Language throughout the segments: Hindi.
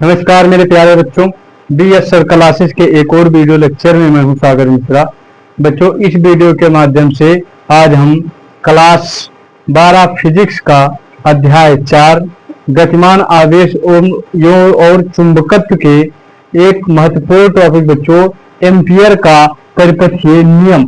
नमस्कार मेरे प्यारे बच्चों, BS सर क्लासेस के एक और वीडियो लेक्चर में मैं हूं सागर मिश्रा। बच्चों, इस वीडियो के माध्यम से आज हम क्लास 12 फिजिक्स का अध्याय 4 गतिमान आवेश और चुंबकत्व के एक महत्वपूर्ण टॉपिक बच्चों एम्पियर का परिपथीय नियम।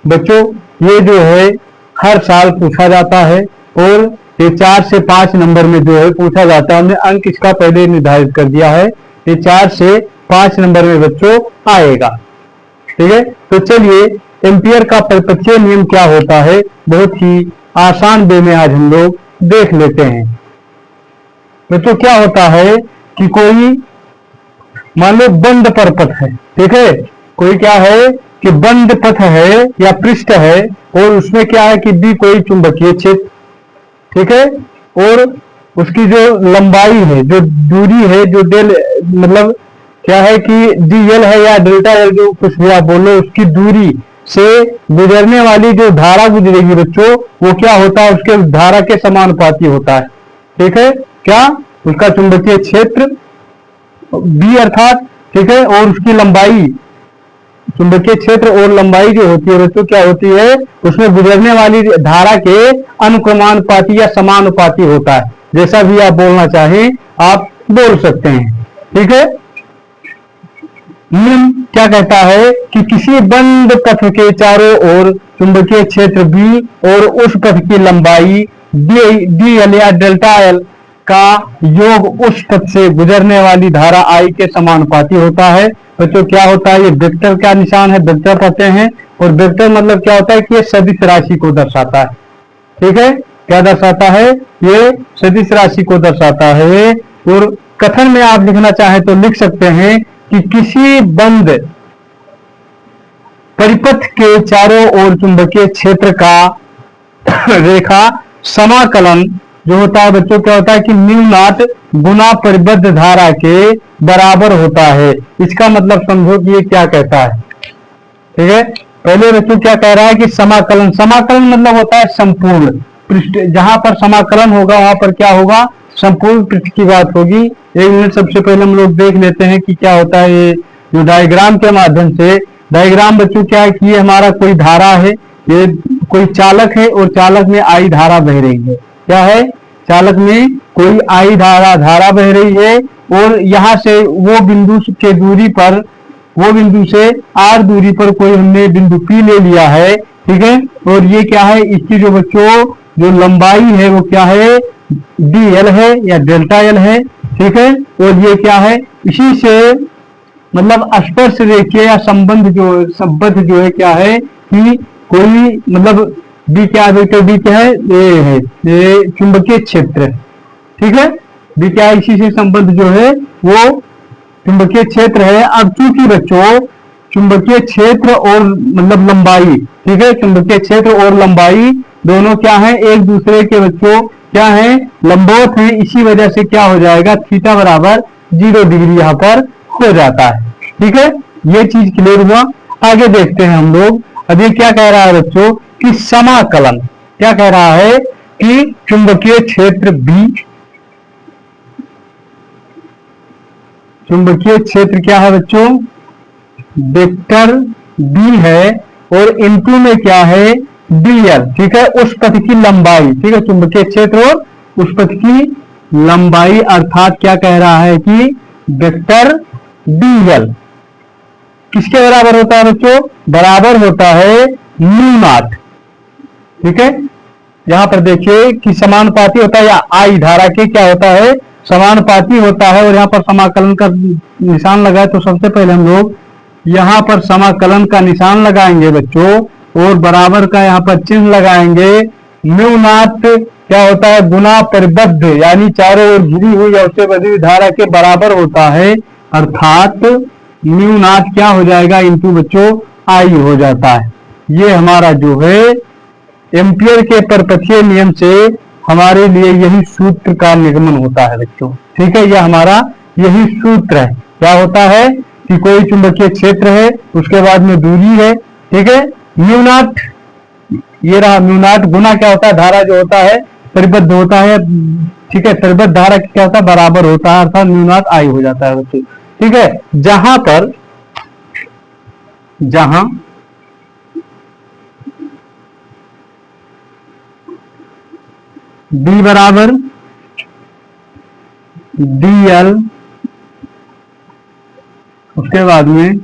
बच्चों, ये जो है हर साल पूछा जाता है और ये 4 से 5 नंबर में जो है पूछा जाता है। हमने अंक इसका पहले निर्धारित कर दिया है, ये 4 से 5 नंबर में बच्चों आएगा। ठीक है, तो चलिए एम्पियर का परिपथीय नियम क्या होता है, बहुत ही आसान वे में आज हम लोग देख लेते हैं। बच्चों, क्या होता है कि कोई मान लो बंद परपथ है। ठीक है, कोई क्या है कि बंद पथ है या पृष्ठ है और उसमें क्या है कि दी कोई चुंबकीय क्षेत्र। ठीक है, और उसकी जो लंबाई है, जो दूरी है, जो डेल मतलब क्या है कि DL है या डेल्टा L, जो कुछ भी आप बोलो, उसकी दूरी से गुजरने वाली जो धारा गुजरेगी बच्चों, वो क्या होता है, उसके धारा के समानुपाती होता है। ठीक है, क्या उसका चुंबकीय क्षेत्र B अर्थात, ठीक है, और उसकी लंबाई, चुंबकीय क्षेत्र और लंबाई जो होती है बच्चों क्या होती है, उसमें गुजरने वाली धारा के अनुक्रमानुपाती या समानुपाती होता है। जैसा भी आप बोलना चाहें आप बोल सकते हैं। ठीक है, नियम क्या कहता है कि किसी बंद पथ के चारों ओर चुंबकीय क्षेत्र B और उस पथ की लंबाई DL या डेल्टा L का योग उस पथ से गुजरने वाली धारा I के समानुपाती होता है। बच्चों, क्या होता है, ये वेक्टर का निशान है, वेक्टर कहते हैं। और वेक्टर मतलब क्या होता है कि ये सदिश राशि को दर्शाता है। ठीक है, क्या दर्शाता है, ये सदिश राशि को दर्शाता है। और कथन में आप लिखना चाहें तो लिख सकते हैं कि किसी बंद परिपथ के चारों ओर चुंबकीय क्षेत्र का रेखा समाकलन जो होता है बच्चों, क्या होता है कि म्यू नॉट गुना परिबद्ध धारा के बराबर होता है। इसका मतलब समझो कि ये क्या कहता है। ठीक है, पहले बच्चों क्या कह रहा है कि समाकलन, समाकलन मतलब होता है संपूर्ण पृष्ठ। जहां पर समाकलन होगा वहां पर क्या होगा, संपूर्ण पृष्ठ की बात होगी। एक मिनट, सबसे पहले हम लोग देख लेते हैं कि क्या होता है ये जो डायग्राम के माध्यम से। डायग्राम बच्चों क्या है कि ये हमारा कोई धारा है, ये कोई चालक है और चालक में आई धारा बह रही है। क्या है, चालक में कोई आई धारा बह रही है और यहां से वो बिंदु के दूरी पर, वो बिंदु से R दूरी पर कोई हमने बिंदु P ले लिया है। ठीक है, और ये क्या है, इसकी जो बच्चों जो लंबाई है वो क्या है, DL है या डेल्टा L है। ठीक है, और ये क्या है, इसी से मतलब स्पर्श रेखीय या संबंध जो है क्या है कि कोई मतलब B क्या है, B क्या है, ये चुंबकीय क्षेत्र। ठीक है, B क्या है, इसी से संबंध जो है वो चुंबकीय क्षेत्र है। अब चूंकि बच्चों चुंबकीय क्षेत्र और मतलब लंबाई, ठीक है, चुंबकीय क्षेत्र और लंबाई दोनों क्या है, एक दूसरे के बच्चों क्या है, लंबवत है। इसी वजह से क्या हो जाएगा, थीटा बराबर 0 डिग्री यहाँ पर हो जाता है। ठीक है, ये चीज क्लियर हुआ। आगे देखते हैं हम लोग। अभी क्या कह रहा है बच्चों कि समाकलन, क्या कह रहा है कि चुंबकीय क्षेत्र B, चुंबकीय क्षेत्र क्या है बच्चों, वेक्टर B है और इनटू में क्या है, DL। ठीक है, उस पथ की लंबाई, ठीक है, चुंबकीय क्षेत्र और उस पथ की लंबाई अर्थात क्या कह रहा है कि वेक्टर DL किसके बराबर होता है बच्चों, बराबर होता है म्यू नॉट। ठीक है, यहां पर देखिए कि समानुपाती होता है या आई धारा के क्या होता है, समानुपाती होता है। और यहाँ पर समाकलन का निशान लगाए तो सबसे पहले हम लोग यहाँ पर समाकलन का निशान लगाएंगे बच्चों और बराबर का यहाँ पर चिन्ह लगाएंगे। म्यू नॉट क्या होता है, गुना परिबद्ध यानी चारों ओर घिरी हुई या उससे बधी हुई धारा के बराबर होता है। अर्थात म्यू नॉट क्या हो जाएगा, इंटू बच्चों आई हो जाता है। ये हमारा जो है एम्पियर के परिपथीय नियम से हमारे लिए यही सूत्र का निगमन होता है बच्चों। ठीक है, यह हमारा यही सूत्र है। क्या होता है कि कोई चुंबकीय क्षेत्र है, उसके बाद में दूरी है। ठीक है, म्यू नॉट, ये रहा म्यू नॉट, गुना क्या होता है, धारा जो होता है परिबद्ध होता है ठीक है, परिबद्ध धारा की क्या होता है, बराबर होता है, अर्थात म्यू नॉट आई हो जाता है बच्चों। ठीक है, जहां बी बराबर डी एल, उसके बाद में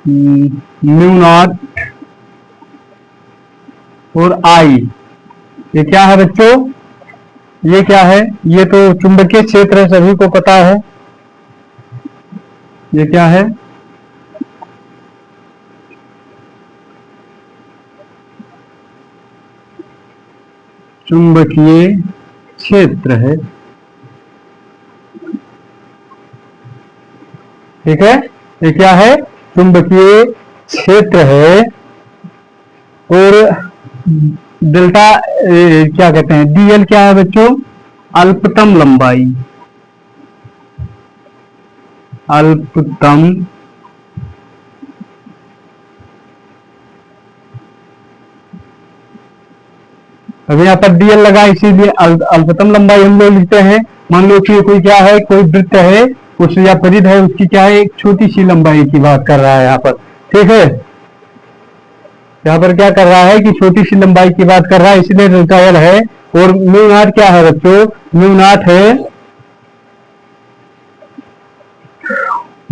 म्यू नॉट और आई, ये क्या है बच्चों, ये क्या है, ये तो चुंबकीय क्षेत्र है, सभी को पता है। ये क्या है, चुंबकीय क्षेत्र है। ठीक है, ये क्या है, चुंबकीय क्षेत्र है। और डेल्टा क्या कहते हैं, डीएल क्या है बच्चों, अल्पतम लंबाई, अल्पतम अभी यहाँ पर डीएल लगा, इसीलिए अल्पतम लंबाई हम लोग लिखते हैं। मान लो कि कोई क्या है, कोई वृत्त है उस या परिध है, उसकी क्या है, एक छोटी सी लंबाई की बात कर रहा है यहाँ पर। ठीक है, यहाँ पर क्या कर रहा है कि छोटी सी लंबाई की बात कर रहा है, इसलिए डेल्टा एल है। और म्यू नॉट क्या है बच्चों, म्यू नॉट है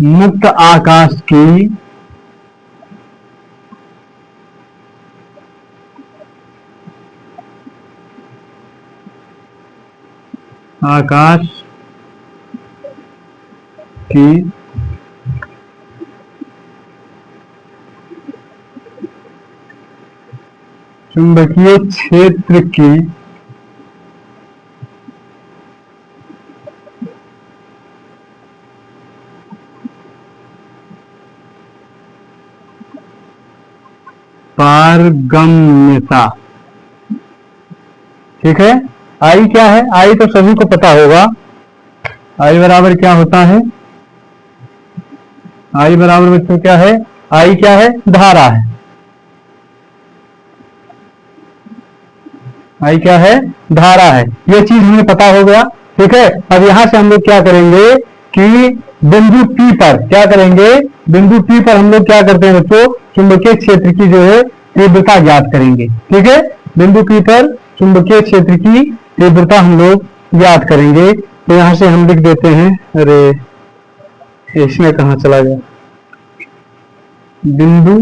मुक्त आकाश की चुंबकीय क्षेत्र की पारगम्यता। ठीक है, आई क्या है, आई तो सभी को पता होगा, आई बराबर क्या होता है, आई बराबर बच्चों क्या है, आई क्या है, धारा है। आई क्या है, धारा है, ये चीज हमें पता हो गया। ठीक है, अब यहां से हम लोग क्या करेंगे कि बिंदु P पर क्या करेंगे, बिंदु P पर हम लोग क्या करते हैं बच्चों, चुंबकीय क्षेत्र की जो है तीव्रता ज्ञात करेंगे। ठीक है, बिंदु P पर चुंबकीय क्षेत्र की तीव्रता हम लोग ज्ञात करेंगे। तो यहां से हम लिख देते हैं, अरे इसमें कहां चला गया, बिंदु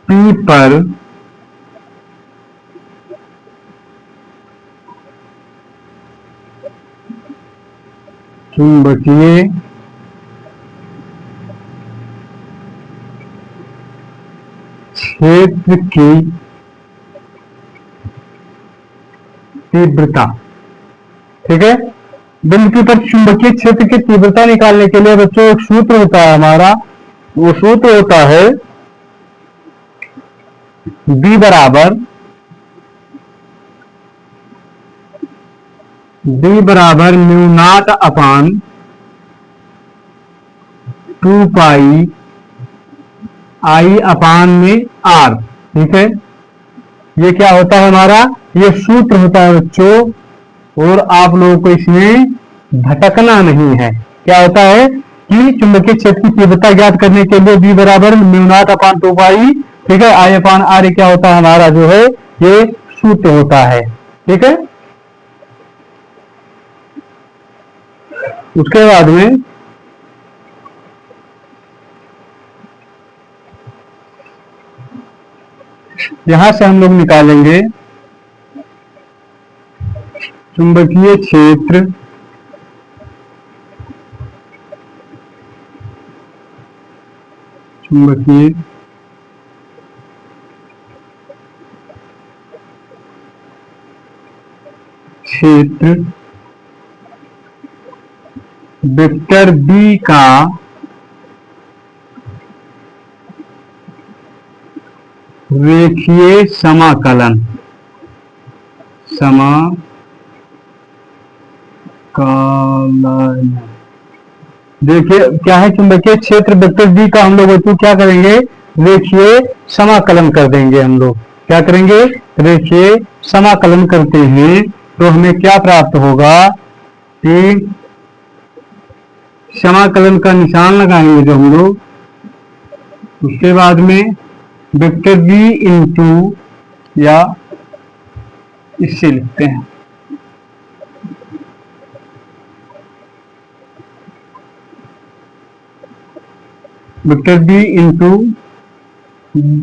P पर चुंबकीय क्षेत्र की तीव्रता। ठीक है, बिंदु पर चुंबकीय क्षेत्र की तीव्रता निकालने के लिए बच्चों एक सूत्र होता है हमारा, वो सूत्र होता है B बराबर म्यू नॉट अपान 2 पाई आई अपान में R। ठीक है, ये क्या होता है हमारा, ये सूत्र होता है बच्चों, और आप लोगों को इसमें भटकना नहीं है। क्या होता है कि चुंबकीय क्षेत्र की तीव्रता ज्ञात करने के लिए B बराबर म्यू नॉट अपान 2 पाई, ठीक है, आई अपान आर क्या होता है हमारा जो है, ये सूत्र होता है। ठीक है, उसके बाद में यहां से हम लोग निकालेंगे चुंबकीय क्षेत्र चुंबकीय क्षेत्र वेक्टर बी का रेखीय समाकलन, देखिए क्या है, चुंबकीय क्षेत्र वेक्टर बी का हम लोग क्या करेंगे, रेखीय समाकलन कर देंगे हम लोग। क्या करेंगे? रेखीय समाकलन करते हैं तो हमें क्या प्राप्त होगा कि समाकलन का निशान लगाएंगे जो हम लोग, उसके बाद में वेक्टर बी इंटू, या इससे लिखते हैं vector B into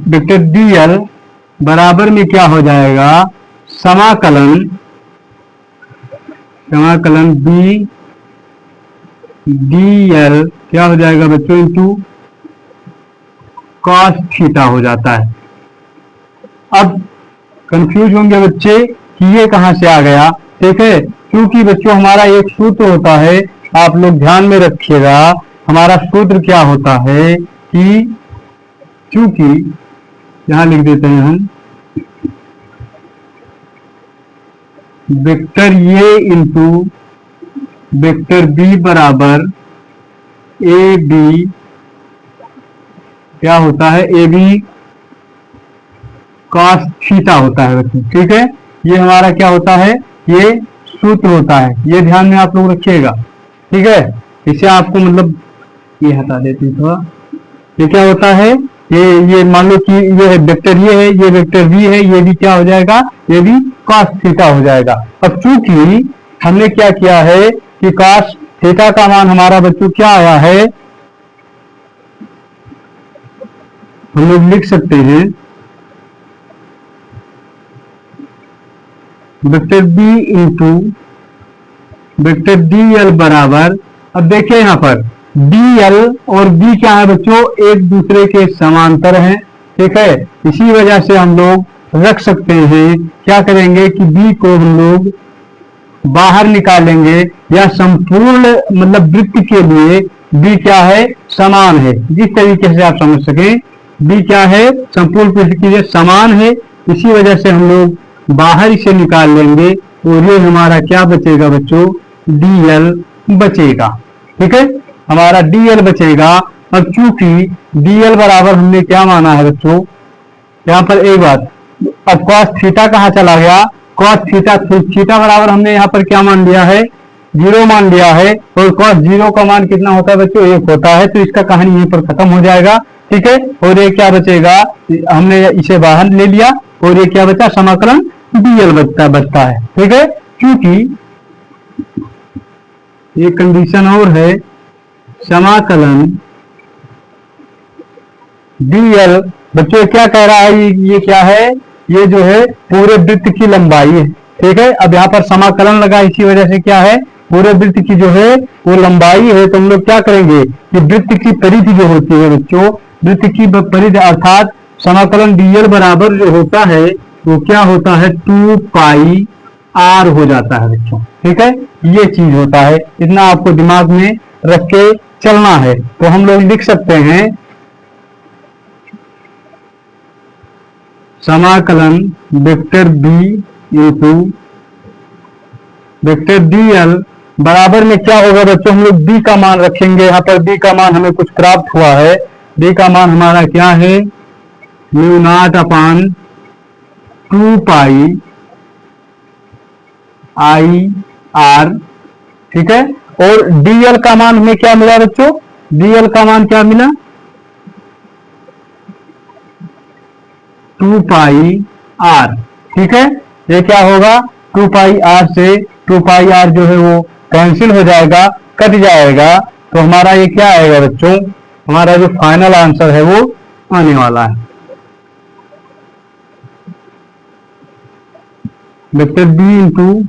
vector D L बराबर में क्या हो जाएगा, समाकलन बी डी एल क्या हो जाएगा बच्चों, इंटू कॉस थीटा हो जाता है। अब कंफ्यूज होंगे बच्चे कि ये कहां से आ गया। ठीक है, क्योंकि बच्चों हमारा एक सूत्र होता है, आप लोग ध्यान में रखिएगा, हमारा सूत्र क्या होता है कि क्योंकि यहां लिख देते हैं हम vector A into vector B बराबर ए बी क्या होता है, ए बी कॉस थीटा होता है बच्चों। ठीक है, ये हमारा क्या होता है, ये सूत्र होता है, ये ध्यान में आप लोग रखिएगा। ठीक है, इसे आपको मतलब ये हटा देते हैं थोड़ा। ये क्या होता है, ये मान लो कि ये है वेक्टर, ये है, ये वेक्टर बी है, ये भी क्या हो जाएगा, ये भी कॉस थीटा हो जाएगा। अब चूंकि हमने क्या किया है कि कॉस थीटा का मान हमारा बच्चों क्या आया है, हम लोग लिख सकते हैं vector B into vector D L बराबर, अब देखिए यहां पर डी एल और बी क्या है बच्चों, एक दूसरे के समांतर हैं। ठीक है, इसी वजह से हम लोग रख सकते हैं, क्या करेंगे कि बी को हम लोग बाहर निकालेंगे, या संपूर्ण मतलब वृत्त के लिए बी क्या है, समान है। जिस तरीके से आप समझ सके बी क्या है, संपूर्ण वृत्त के लिए समान है, इसी वजह से हम लोग बाहर इसे निकाल लेंगे और ये हमारा क्या बचेगा बच्चों, डी एल बचेगा। ठीक है, हमारा डी एल बचेगा। अब चूंकि डी एल बराबर हमने क्या माना है बच्चों, यहाँ पर एक बात, अब कॉस थीटा कहाँ चला गया, कॉस थीटा बराबर हमने यहाँ पर क्या मान लिया है, 0 मान लिया है, और कॉस 0 का मान कितना होता है बच्चों, 1 होता है। तो इसका कहानी यहीं पर खत्म हो जाएगा। ठीक है, और ये क्या बचेगा, हमने इसे बाहर ले लिया और ये क्या बचा, समाकलन डीएल बचता है। ठीक है, क्योंकि ये कंडीशन और है, समाकलन डीएल बच्चों क्या कह रहा है, ये क्या है, ये जो है पूरे वृत्त की लंबाई है। ठीक है, अब यहाँ पर समाकलन लगा, इसी वजह से क्या है, पूरे वृत्त की जो है वो लंबाई है। तो हम लोग क्या करेंगे कि वृत्त की परिधि जो होती है बच्चों, वृत्त की परिधि अर्थात समाकलन डीएल बराबर जो होता है वो क्या होता है, 2 पाई आर हो जाता है बच्चों। ठीक है, ये चीज होता है, इतना आपको दिमाग में रख के चलना है। तो हम लोग लिख सकते हैं समाकलन vector B into vector D L बराबर में क्या होगा बच्चों, हम लोग बी का मान रखेंगे। यहाँ पर बी का मान हमें कुछ प्राप्त हुआ है, बी का मान हमारा क्या है, mu naught upon 2 pi I R. ठीक है, और डीएल का मान हमें क्या मिला बच्चों, डीएल का मान क्या मिला, 2 पाई आर। ठीक है, ये क्या होगा, 2 पाई आर से 2 पाई आर जो है वो कैंसिल हो जाएगा, कट जाएगा। तो हमारा ये क्या आएगा बच्चों, हमारा जो फाइनल आंसर है वो आने वाला है vector B into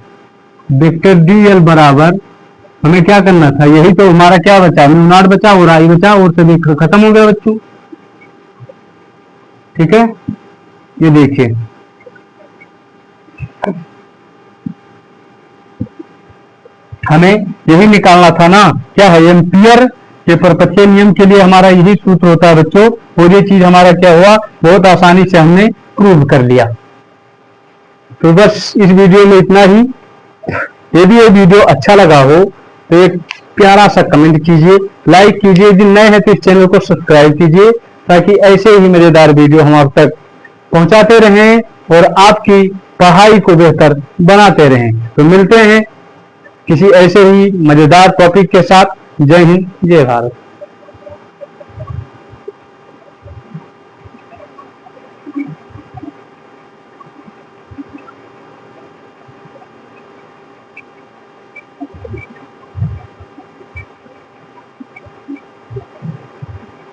vector D L बराबर, हमें क्या करना था, यही तो हमारा क्या बचा, म्यू नॉट बचा और आई बचा, और सभी खत्म हो गया बच्चों। ठीक है, ये देखिए हमें यही निकालना था ना, क्या है, एम्पियर के परपचय नियम के लिए हमारा यही सूत्र होता है बच्चों, और ये चीज हमारा क्या हुआ, बहुत आसानी से हमने प्रूव कर लिया। तो बस इस वीडियो में इतना ही। यदि ये वीडियो अच्छा लगा हो तो एक प्यारा सा कमेंट कीजिए, लाइक कीजिए, यदि नए हैं तो इस चैनल को सब्सक्राइब कीजिए ताकि ऐसे ही मजेदार वीडियो हम आप तक पहुंचाते रहें और आपकी पढ़ाई को बेहतर बनाते रहें। तो मिलते हैं किसी ऐसे ही मजेदार टॉपिक के साथ। जय हिंद, जय भारत।